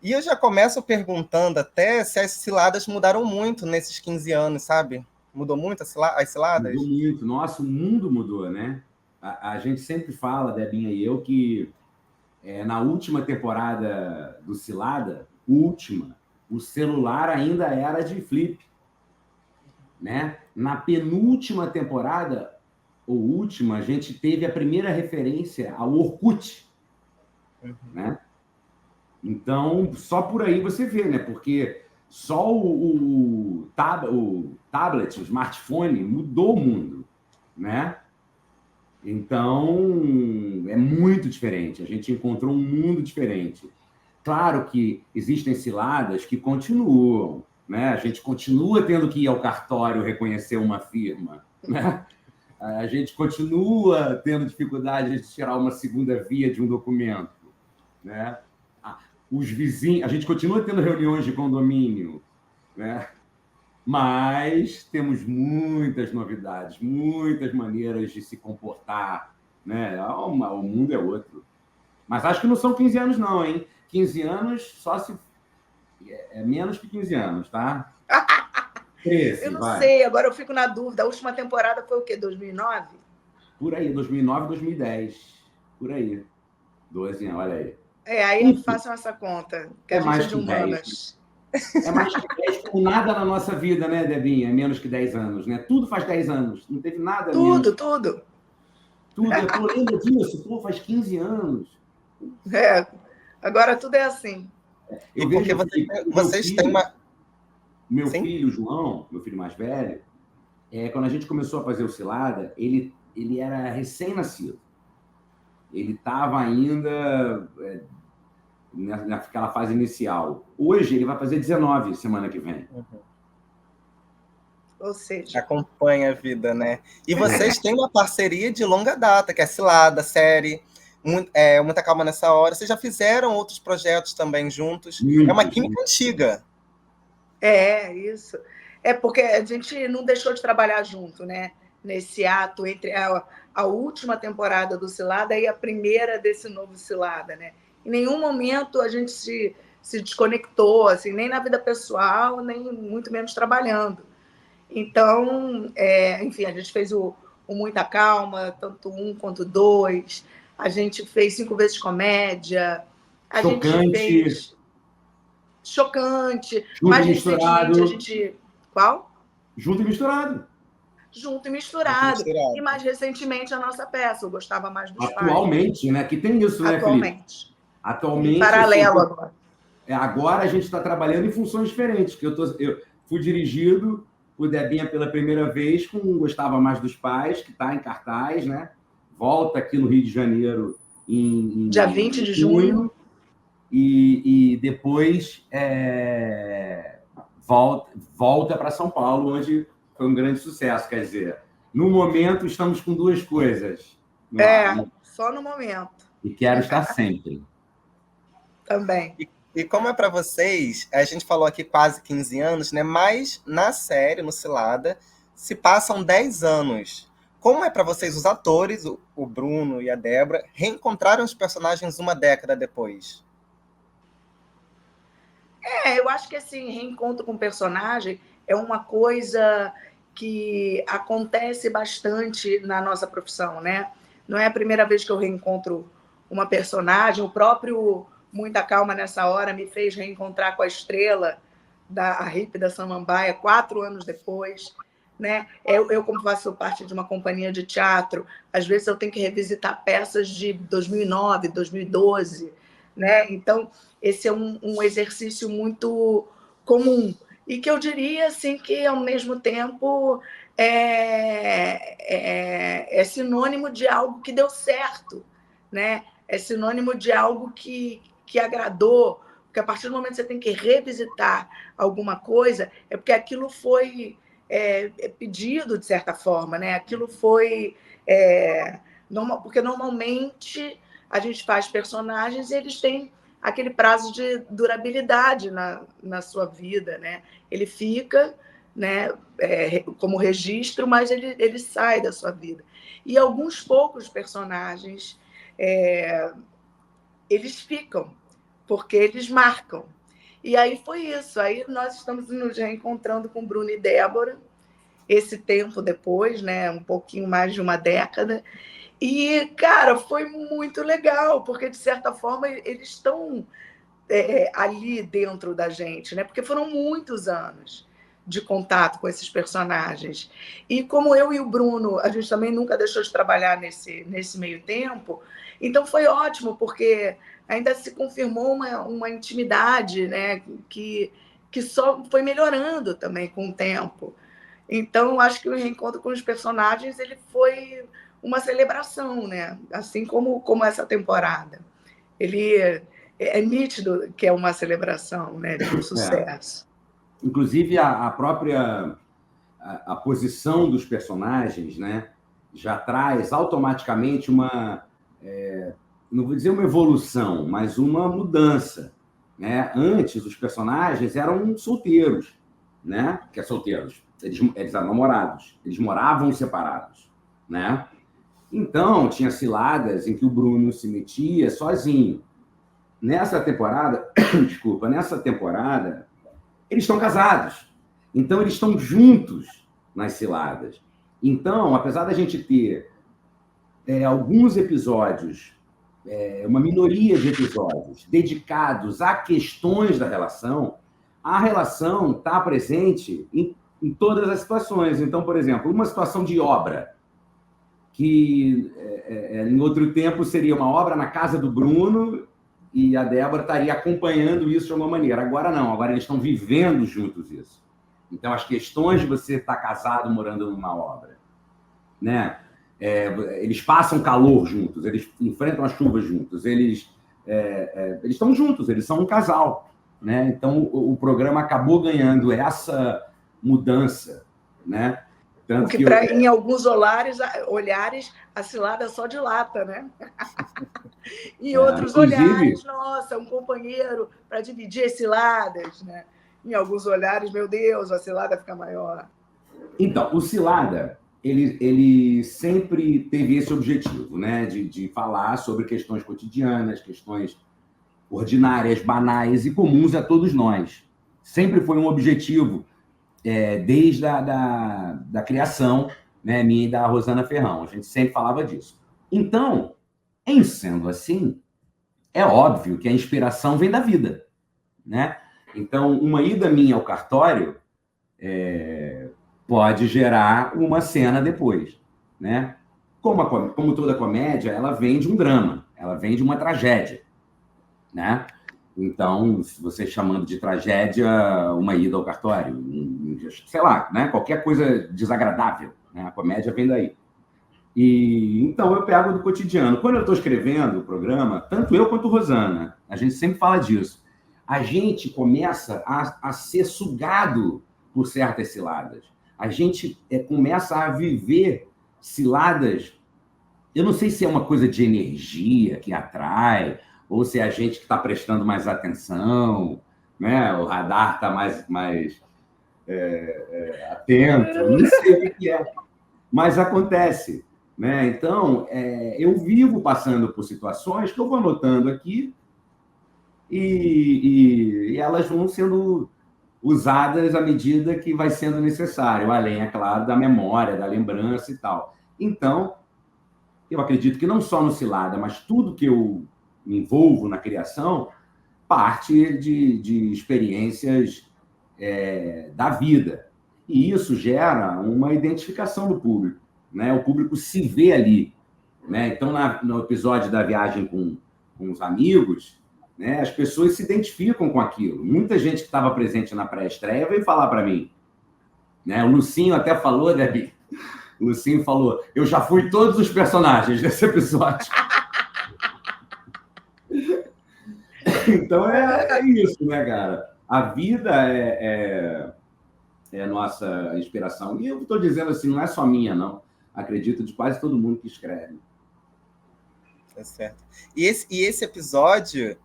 E eu já começo perguntando até se as ciladas mudaram muito nesses 15 anos, sabe? Mudou muito as Mudou ciladas? muito. Nossa, o mundo mudou, né? A gente sempre fala, Debinha e eu, que na última temporada do Cilada, última, o celular ainda era de flip, né? Na penúltima temporada, ou última, a gente teve a primeira referência ao Orkut, né? Então, só por aí você vê, né? Porque só o tablet, o smartphone, mudou o mundo, né? Então, é muito diferente. A gente encontrou um mundo diferente. Claro que existem ciladas que continuam, né? A gente continua tendo que ir ao cartório reconhecer uma firma, né? A gente continua tendo dificuldade de tirar uma segunda via de um documento, né? Os vizinhos, a gente continua tendo reuniões de condomínio, né? Mas temos muitas novidades, muitas maneiras de se comportar, né? O mundo é outro. Mas acho que não são 15 anos, não, hein? 15 anos só se. É menos que 15 anos, tá? 13, Eu não vai. sei, agora eu fico na dúvida. A última temporada foi o quê? 2009? Por aí, 2009, 2010. Por aí. 12 anos, olha aí. Aí façam essa conta, que a gente mais é de que 10. humanas. É mais que 10 como nada na nossa vida, né, Debinha? É menos que 10 anos, né? Tudo faz 10 anos. Não teve nada menos. Tudo. Tudo. Pô, lembra disso? Pô, faz 15 anos. Agora tudo é assim. Eu Porque vejo vocês têm uma... Meu Sim? filho, João, meu filho mais velho, quando a gente começou a fazer o Cilada, ele era recém-nascido. Ele estava ainda naquela fase inicial. Hoje, ele vai fazer 19 semana que vem. Ou seja... Acompanha a vida, né? E vocês têm uma parceria de longa data, que é a Cilada, a série, Muita Calma Nessa Hora. Vocês já fizeram outros projetos também juntos. É uma química antiga. Isso. É porque a gente não deixou de trabalhar junto, né? Nesse ato entre a última temporada do Cilada e a primeira desse novo Cilada, né? Em nenhum momento a gente se desconectou, assim, nem na vida pessoal, nem muito menos trabalhando. Então, enfim, a gente fez o Muita Calma, tanto 1 quanto 2. A gente fez 5 vezes comédia. A gente fez... Chocante. Junto Mais e misturado. recentemente, a gente... Qual? Junto e misturado. Junto e misturado. E mais recentemente, a nossa peça, Eu Gostava Mais dos Pais. Atualmente, né? Que tem isso, né, Felipe? Atualmente. Em paralelo agora. Agora a gente está trabalhando em funções diferentes. Que eu fui dirigido por Debinha pela primeira vez com Gostava Mais dos Pais, que está em cartaz, né? Volta aqui no Rio de Janeiro em dia 20 de junho. E depois volta para São Paulo, onde foi um grande sucesso. Quer dizer, no momento estamos com 2 coisas. Só no momento. E quero estar sempre. Também. E como é para vocês, a gente falou aqui quase 15 anos, né? Mas na série, no Cilada, se passam 10 anos. Como é para vocês, os atores, o Bruno e a Débora, reencontraram os personagens uma década depois? Eu acho que assim, reencontro com o personagem é uma coisa que acontece bastante na nossa profissão, né? Não é a primeira vez que eu reencontro uma personagem. O próprio Muita Calma Nessa Hora me fez reencontrar com a Estrela, da Ripe da Samambaia, 4 anos depois. Né? Eu, como faço parte de uma companhia de teatro, às vezes eu tenho que revisitar peças de 2009, 2012. Né? Então, esse é um exercício muito comum. E que eu diria assim, que, ao mesmo tempo, é sinônimo de algo que deu certo. Né? É sinônimo de algo que agradou. Porque, a partir do momento que você tem que revisitar alguma coisa, é porque aquilo foi pedido, de certa forma. Né? Aquilo foi... porque, normalmente, a gente faz personagens e eles têm aquele prazo de durabilidade na sua vida, né? Ele fica, né, como registro, mas ele sai da sua vida. E alguns poucos personagens, eles ficam, porque eles marcam. E aí foi isso. Aí nós estamos nos reencontrando com Bruno e Débora, esse tempo depois, né? Um pouquinho mais de uma década. E, cara, foi muito legal, porque, de certa forma, eles estão ali dentro da gente, né? Porque foram muitos anos de contato com esses personagens. E como eu e o Bruno, a gente também nunca deixou de trabalhar nesse meio tempo, então foi ótimo, porque ainda se confirmou uma intimidade, né? Que só foi melhorando também com o tempo. Então, acho que o reencontro com os personagens ele foi uma celebração, né? Assim como essa temporada. Ele é nítido que é uma celebração, né, de um sucesso. Inclusive, a própria a posição dos personagens, né, já traz automaticamente não vou dizer uma evolução, mas uma mudança. Né? Antes, os personagens eram solteiros, né? Que é solteiros. Eles eram namorados, eles moravam separados, né? Então, tinha ciladas em que o Bruno se metia sozinho. Nessa temporada, eles estão casados. Então, eles estão juntos nas ciladas. Então, apesar da gente ter alguns episódios, uma minoria de episódios dedicados a questões da relação, a relação está presente em todas as situações. Então, por exemplo, uma situação de obra, que em outro tempo seria uma obra na casa do Bruno e a Débora estaria acompanhando isso de alguma maneira. Agora não, agora eles estão vivendo juntos isso. Então, as questões de você estar casado morando numa obra, né? Eles passam calor juntos, eles enfrentam as chuvas juntos, eles estão juntos, eles são um casal, né? Então, o programa acabou ganhando essa mudança, né? Tanto que em alguns olhares a cilada só dilata, né? Em outros olhares, nossa, um companheiro para dividir as ciladas, né? Em alguns olhares, meu Deus, a cilada fica maior. Então, o Cilada, ele sempre teve esse objetivo, né? De falar sobre questões cotidianas, questões ordinárias, banais e comuns a todos nós. Sempre foi um objetivo, desde da criação, né, minha e da Rosana Ferrão. A gente sempre falava disso. Então, em sendo assim, é óbvio que a inspiração vem da vida, né? Então, uma ida minha ao cartório pode gerar uma cena depois, né? Como toda comédia, ela vem de um drama, ela vem de uma tragédia, né? Então, você chamando de tragédia uma ida ao cartório, sei lá, né? Qualquer coisa desagradável, né? A comédia vem daí. E então eu pego do cotidiano. Quando eu estou escrevendo o programa, tanto eu quanto Rosana, a gente sempre fala disso. A gente começa a ser sugado por certas ciladas. A gente começa a viver ciladas. Eu não sei se é uma coisa de energia que atrai, ou se é a gente que está prestando mais atenção, né? O radar está mais atento, não sei o que é. Mas acontece, né? Então, eu vivo passando por situações que eu vou anotando aqui e elas vão sendo usadas à medida que vai sendo necessário, além, é claro, da memória, da lembrança e tal. Então, eu acredito que não só no Cilada, mas tudo que eu me envolvo na criação parte de experiências da vida. E isso gera uma identificação do público, né? O público se vê ali, né? Então, no episódio da viagem com os amigos, né, as pessoas se identificam com aquilo. Muita gente que estava presente na pré-estreia veio falar para mim, né? O Lucinho até falou, Debbie, o Lucinho falou, eu já fui todos os personagens desse episódio. Então, é isso, né, cara? A vida é nossa inspiração. E eu estou dizendo assim, não é só minha, não. Acredito de quase todo mundo que escreve. Tá certo. E esse episódio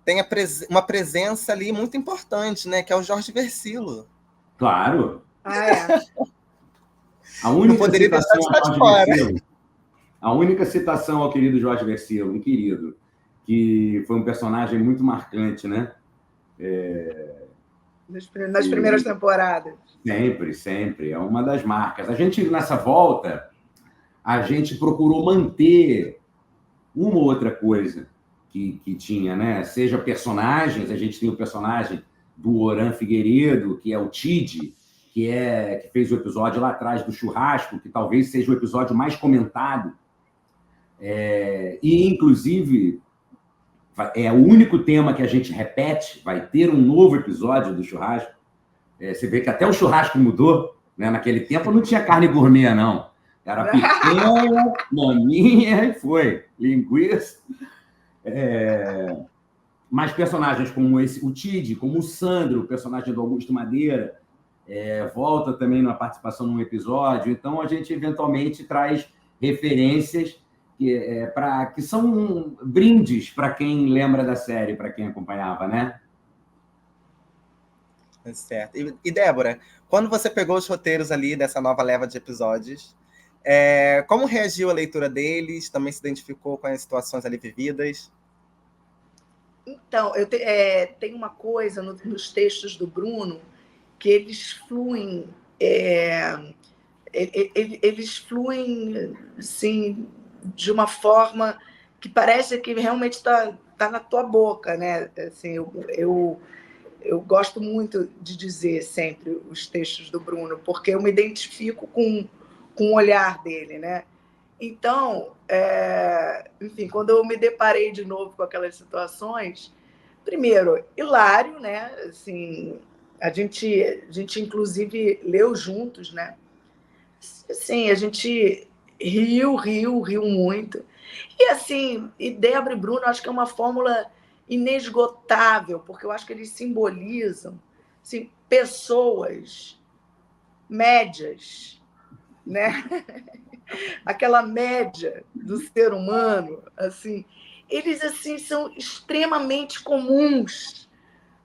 tem uma presença ali muito importante, né? Que é o Jorge Versilo. Claro. A Não única poderia deixar de estar de fora. A única citação ao querido Jorge Versilo, um querido, que foi um personagem muito marcante, né? Nas primeiras temporadas. Sempre, sempre. É uma das marcas. A gente, nessa volta, a gente procurou manter uma ou outra coisa que tinha, né? Seja personagens, a gente tem o personagem do Oran Figueiredo, que é o Tid, que fez o episódio lá atrás do churrasco, que talvez seja o episódio mais comentado. E, inclusive, é o único tema que a gente repete, vai ter um novo episódio do churrasco. Você vê que até o churrasco mudou, né? Naquele tempo não tinha carne gourmet, não. Era picanha, maminha e foi. Linguiça. Mas personagens como o Tid, como o Sandro, o personagem do Augusto Madeira, volta também na participação num episódio. Então, a gente eventualmente traz referências que são brindes para quem lembra da série, para quem acompanhava, né? Certo. E Débora, quando você pegou os roteiros ali dessa nova leva de episódios, como reagiu a leitura deles? Também se identificou com as situações ali vividas? Então, tem uma coisa nos textos do Bruno que eles fluem, eles fluem assim, de uma forma que parece que realmente está na tua boca, né? Assim, eu gosto muito de dizer sempre os textos do Bruno, porque eu me identifico com o olhar dele, né? Então, enfim, quando eu me deparei de novo com aquelas situações, primeiro, hilário, né? Assim, a gente inclusive leu juntos, né? Assim, a gente riu muito. E assim, Débora e Bruno, acho que é uma fórmula inesgotável, porque eu acho que eles simbolizam assim, pessoas médias, né? Aquela média do ser humano, assim, eles assim são extremamente comuns,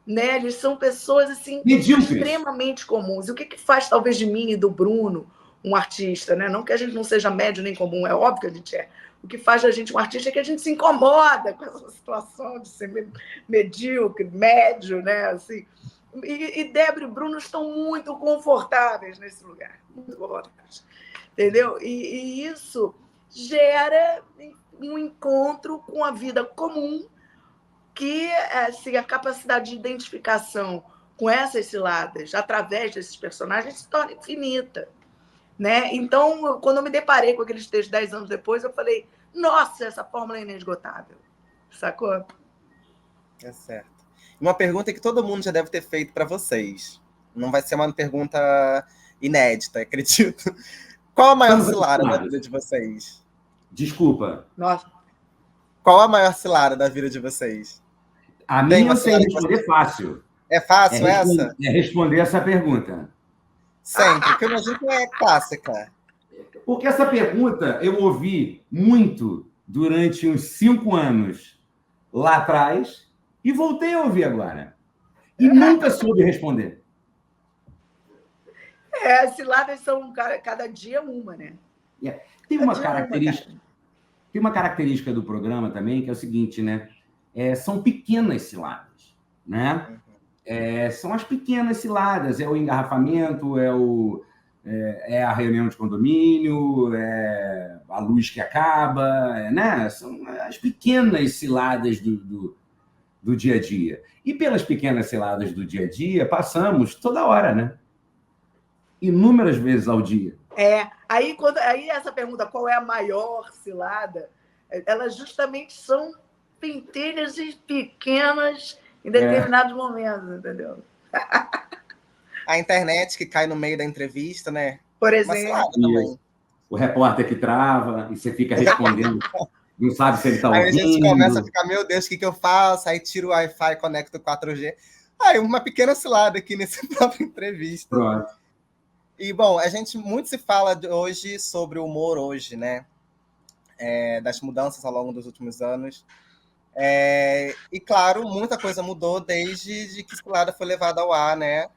né? Eles são pessoas assim Medíocres. extremamente comuns. E o que faz talvez de mim e do Bruno um artista, né? Não que a gente não seja médio nem comum, é óbvio que a gente é. O que faz da gente um artista é que a gente se incomoda com essa situação de ser medíocre, médio, né? Assim, e Débora e Bruno estão muito confortáveis nesse lugar, muito confortáveis, entendeu? E isso gera um encontro com a vida comum que assim, a capacidade de identificação com essas ciladas através desses personagens se torna infinita. Né? Então, quando eu me deparei com aqueles textos 10 anos depois, eu falei, nossa, essa fórmula é inesgotável. Sacou? É certo. Uma pergunta que todo mundo já deve ter feito para vocês. Não vai ser uma pergunta inédita, acredito. Qual a maior cilada da vida de vocês? Desculpa. Nossa. Qual a maior cilada da vida de vocês? A minha eu sei responder fácil. É fácil essa? É responder essa pergunta. Sempre, porque eu imagino que é clássica. Porque essa pergunta eu ouvi muito durante uns 5 anos lá atrás e voltei a ouvir agora. E nunca soube responder. As ciladas são cada dia uma, né? Tem uma característica do programa também, que é o seguinte, né? São pequenas ciladas, né? São as pequenas ciladas, é o engarrafamento, é a reunião de condomínio, é a luz que acaba, né? São as pequenas ciladas do dia a dia. E pelas pequenas ciladas do dia a dia, passamos toda hora, né? Inúmeras vezes ao dia. Aí essa pergunta, qual é a maior cilada, elas justamente são pentelhas e pequenas em determinados momentos, entendeu? A internet que cai no meio da entrevista, né? Por exemplo. Também. O repórter que trava e você fica respondendo, não sabe se ele está ouvindo. Aí a gente começa a ficar, meu Deus, o que eu faço? Aí tiro o Wi-Fi, conecto o 4G. Aí uma pequena cilada aqui nessa própria entrevista. Pronto. E, bom, a gente muito se fala hoje sobre o humor hoje, né? Das mudanças ao longo dos últimos anos. E, claro, muita coisa mudou desde que Cilada foi levada ao ar, né?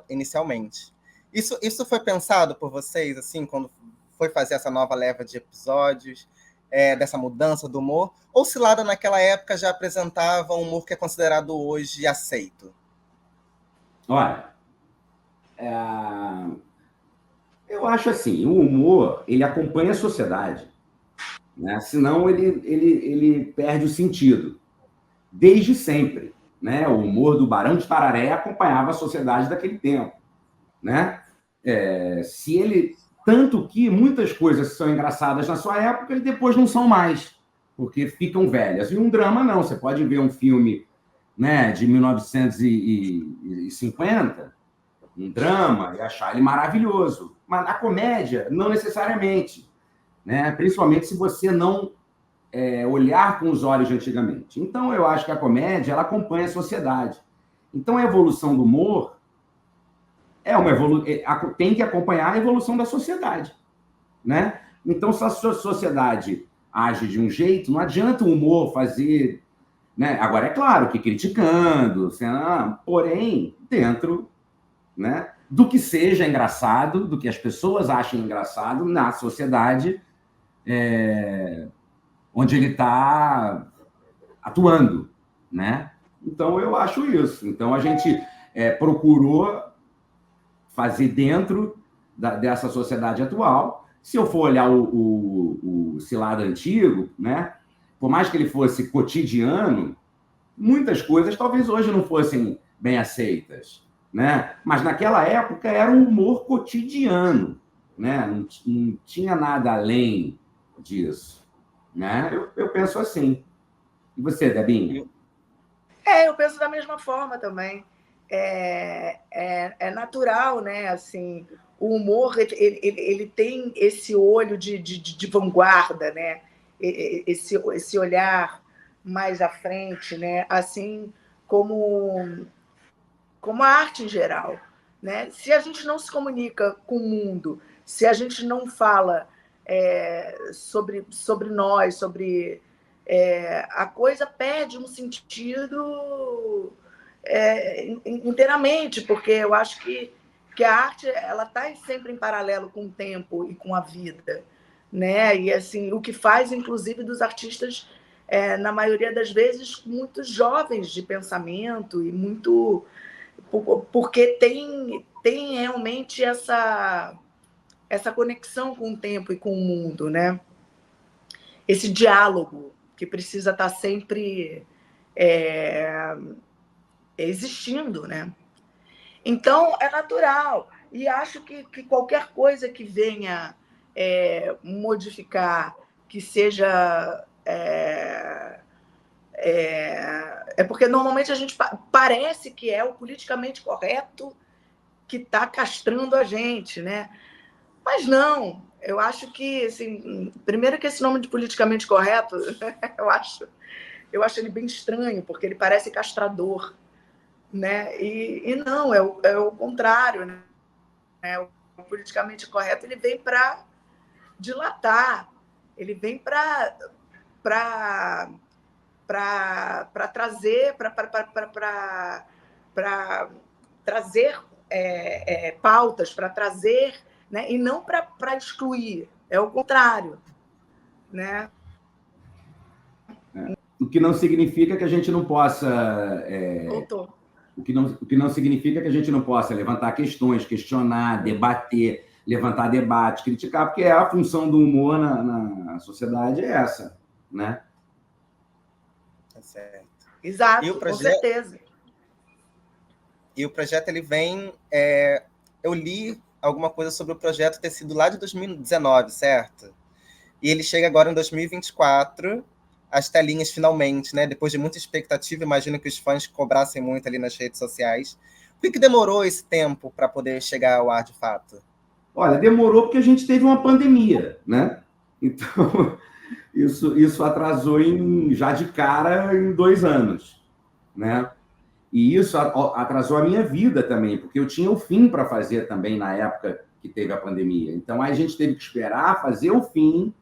Inicialmente. Isso foi pensado por vocês, assim, quando foi fazer essa nova leva de episódios? dessa mudança do humor? Ou Cilada, naquela época, já apresentava um humor que é considerado hoje aceito? Olha, eu acho assim, o humor, ele acompanha a sociedade, né? Senão ele perde o sentido. Desde sempre, né? O humor do Barão de Tararé acompanhava a sociedade daquele tempo, né? Tanto que muitas coisas que são engraçadas na sua época e depois não são mais, porque ficam velhas. E um drama não, você pode ver um filme, né, de 1950, um drama, e achar ele maravilhoso. Mas a comédia, não necessariamente, né? Principalmente se você não olhar com os olhos de antigamente. Então, eu acho que a comédia, ela acompanha a sociedade. Então, a evolução do humor tem que acompanhar a evolução da sociedade, né? Então, se a sociedade age de um jeito, não adianta o humor fazer, né? Agora, é claro que criticando, porém, dentro, né, do que seja engraçado, do que as pessoas achem engraçado na sociedade onde ele está atuando, né? Então, eu acho isso. Então, a gente procurou fazer dentro dessa sociedade atual. Se eu for olhar o Cilada antigo, né? Por mais que ele fosse cotidiano, muitas coisas talvez hoje não fossem bem aceitas, né? Mas naquela época era um humor cotidiano, né? Não tinha nada além disso, né? Eu penso assim. E você, Debinha? Eu penso da mesma forma também. É natural, né? Assim, o humor ele tem esse olho de vanguarda, né? Esse olhar mais à frente, né? Assim como a arte em geral, né? Se a gente não se comunica com o mundo, se a gente não fala sobre nós, a coisa perde um sentido inteiramente, porque eu acho que a arte ela está sempre em paralelo com o tempo e com a vida, né? E assim, o que faz, inclusive, dos artistas, na maioria das vezes, muito jovens de pensamento e muito... Porque tem realmente essa conexão com o tempo e com o mundo, né? Esse diálogo que precisa estar sempre existindo, né? Então, é natural. E acho que qualquer coisa que venha modificar, que seja... porque normalmente a gente parece que é o politicamente correto que está castrando a gente, né? Mas não. Eu acho que, assim, primeiro que esse nome de politicamente correto, eu acho ele bem estranho, porque ele parece castrador, né? E não, é o contrário, né? O politicamente correto ele vem para dilatar, ele vem para trazer pautas, para trazer, né? E não para excluir, é o contrário, né? O que não significa que a gente não possa... O que não significa que a gente não possa levantar questões, questionar, debater, levantar debate, criticar, porque a função do humor na sociedade é essa, né? Tá certo. Exato, com certeza. E o projeto, ele vem... eu li alguma coisa sobre o projeto ter sido lá de 2019, certo? E ele chega agora em 2024, as telinhas finalmente, né? Depois de muita expectativa, imagino que os fãs cobrassem muito ali nas redes sociais. Por que demorou esse tempo para poder chegar ao ar de fato? Olha, demorou porque a gente teve uma pandemia, né? Então, isso atrasou já de cara em 2 anos, né? E isso atrasou a minha vida também, porque eu tinha o fim para fazer também na época que teve a pandemia. Então, aí a gente teve que esperar fazer o fim,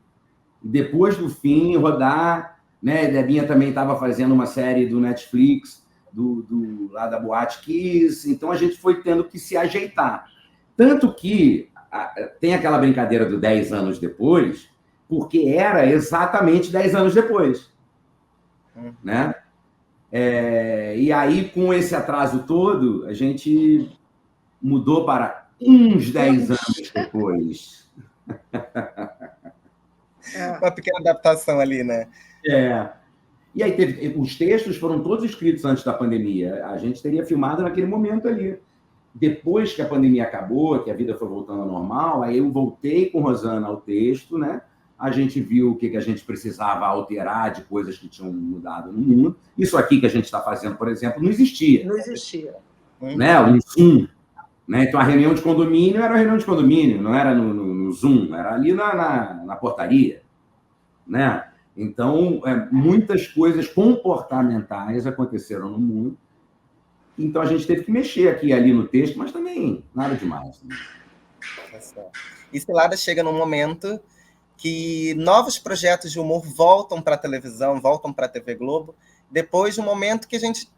depois do fim, rodar, né? A Debinha também estava fazendo uma série do Netflix, lá da Boate Kiss, então a gente foi tendo que se ajeitar. Tanto que tem aquela brincadeira do 10 anos depois, porque era exatamente 10 anos depois. Né? E aí, com esse atraso todo, a gente mudou para uns 10 anos depois. Uma pequena adaptação ali, né? E aí, os textos foram todos escritos antes da pandemia. A gente teria filmado naquele momento ali. Depois que a pandemia acabou, que a vida foi voltando ao normal, aí eu voltei com Rosana ao texto, né? A gente viu o que a gente precisava alterar de coisas que tinham mudado no mundo. Isso aqui que a gente está fazendo, por exemplo, não existia. Não existia. Né? O Zoom. Né? Então, a reunião de condomínio era a reunião de condomínio, não era no Zoom, era ali na portaria. Né? Então, muitas coisas comportamentais aconteceram no mundo. Então, a gente teve que mexer aqui e ali no texto, mas também nada demais. Né? E Cilada chega num momento que novos projetos de humor voltam para a televisão, voltam para a TV Globo, depois de um momento que a gente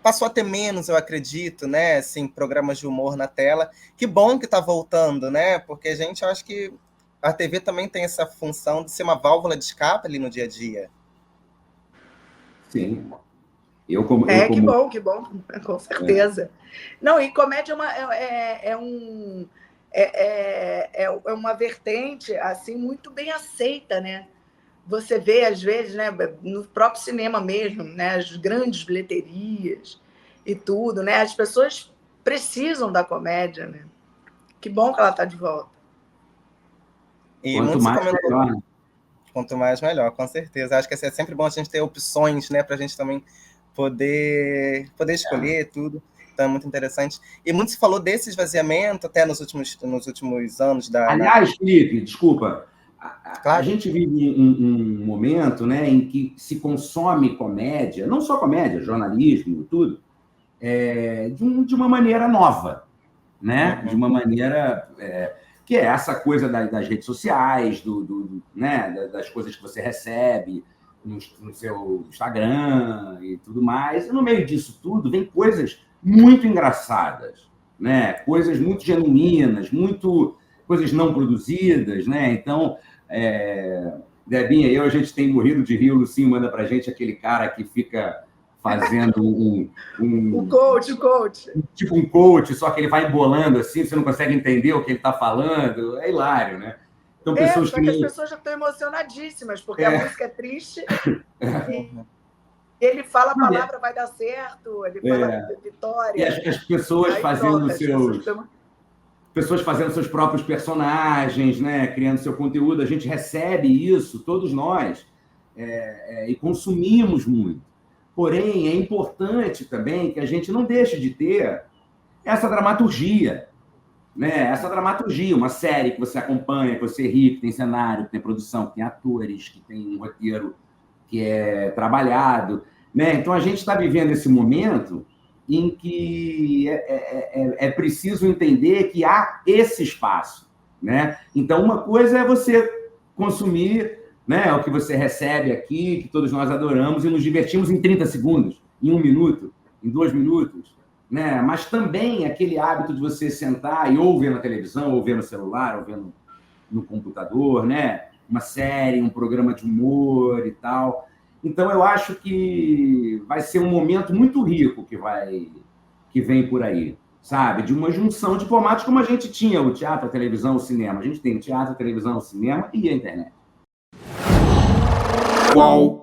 passou a ter menos, eu acredito, né? Assim, programas de humor na tela. Que bom que está voltando, né? Porque eu acho que a TV também tem essa função de ser uma válvula de escape ali no dia a dia. Sim. Que bom, com certeza. Não, e comédia é uma vertente assim muito bem aceita, né? Você vê às vezes, né, no próprio cinema mesmo, né, as grandes bilheterias e tudo, né? As pessoas precisam da comédia, né? Que bom que ela está de volta. E quanto mais melhor. Quanto mais melhor, com certeza. Acho que é sempre bom a gente ter opções, né, para a gente também poder escolher tudo. Então é muito interessante. E muito se falou desse esvaziamento até nos últimos anos. Aliás, Felipe, desculpa, a gente vive um momento, né, em que se consome comédia, não só comédia, jornalismo, tudo, de uma maneira nova, né? De uma maneira que é essa coisa das redes sociais, né, das coisas que você recebe no seu Instagram e tudo mais. E no meio disso tudo vem coisas muito engraçadas, né? Coisas muito genuínas, coisas não produzidas, né? Então, Debinha e eu, a gente tem morrido de rir. O Lucinho manda pra gente aquele cara que fica fazendo o coach. Tipo um coach, só que ele vai embolando assim, você não consegue entender o que ele está falando. É hilário, né? Então, só que as pessoas já estão emocionadíssimas, porque a música é triste. Ele fala a palavra vai dar certo, ele fala vitória. E as pessoas fazendo seus próprios personagens, né? Criando seu conteúdo. A gente recebe isso, todos nós, e consumimos muito. Porém, é importante também que a gente não deixe de ter essa dramaturgia, né? Essa dramaturgia, uma série que você acompanha, que você ri, que tem cenário, que tem produção, que tem atores, que tem um roteiro que é trabalhado, né? Então, a gente está vivendo esse momento em que é preciso entender que há esse espaço, né? Então, uma coisa é você consumir, né, o que você recebe aqui, que todos nós adoramos, e nos divertimos em 30 segundos, em 1 minuto, em 2 minutos, né? Mas também aquele hábito de você sentar e ou ver na televisão, ou ver no celular, ou ver no computador, né? Uma série, um programa de humor e tal. Então, eu acho que vai ser um momento muito rico que vem por aí, sabe? De uma junção de formatos como a gente tinha, o teatro, a televisão, o cinema. A gente tem o teatro, a televisão, o cinema e a internet. Qual